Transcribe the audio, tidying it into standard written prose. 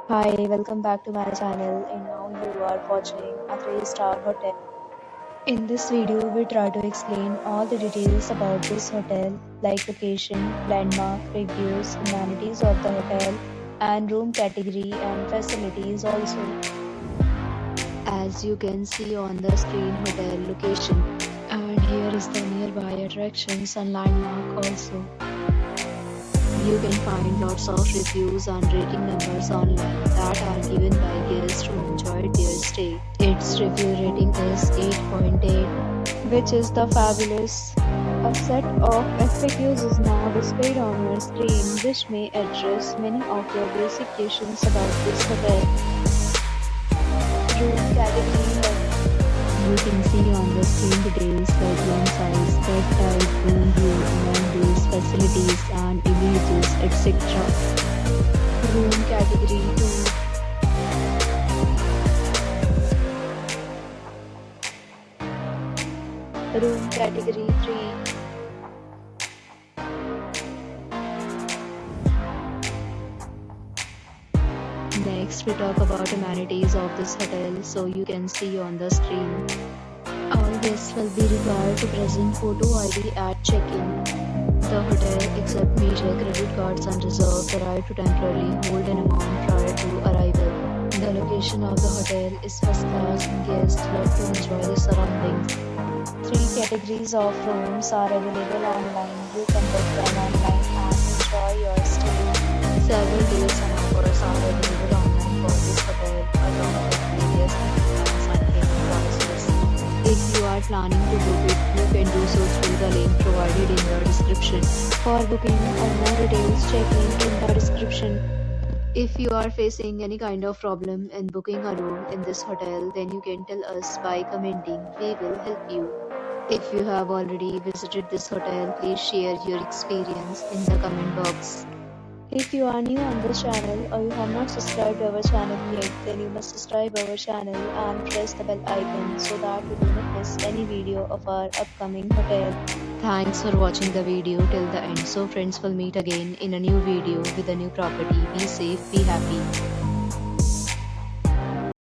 Hi, welcome back to my channel, and now you are watching a 3-star hotel. In this video, we try to explain all the details about this hotel, like location, landmark, reviews, amenities of the hotel, and room category and facilities also. As you can see on the screen, hotel location. And here is the nearby attractions and landmark also. You can find lots of reviews and rating numbers online that are given by guests who enjoyed their stay. Its review rating is 8.8, which is the fabulous. A set of FAQs is now displayed on your screen, which may address many of your basic questions about this hotel. Room category. You can see on the screen details like room size, bed type, room view, amenities, facilities, and images, etc. Room category 2. Room category 3. Next, we talk about amenities of this hotel, so you can see on the screen. All guests will be required to present photo ID at check-in. The hotel accepts major credit cards and reserves the right to temporarily hold an amount prior to arrival. The location of the hotel is first class and guests love to enjoy the surroundings. 3 categories of rooms are available online. You can book them online and enjoy your stay. Several deals and offers are available online for this hotel, along with various discounts and payment policies. If you are planning to book it, you can do so through the link provided in the description. For booking or more details, check link in the description. If you are facing any kind of problem in booking a room in this hotel, then you can tell us by commenting. We will help you. If you have already visited this hotel, please share your experience in the comment box. If you are new on this channel or you have not subscribed our channel yet, then you must subscribe our channel and press the bell icon so that you do not miss any video of our upcoming hotel. Thanks for watching the video till the end. So friends, will meet again in a new video with a new property. Be safe, be happy.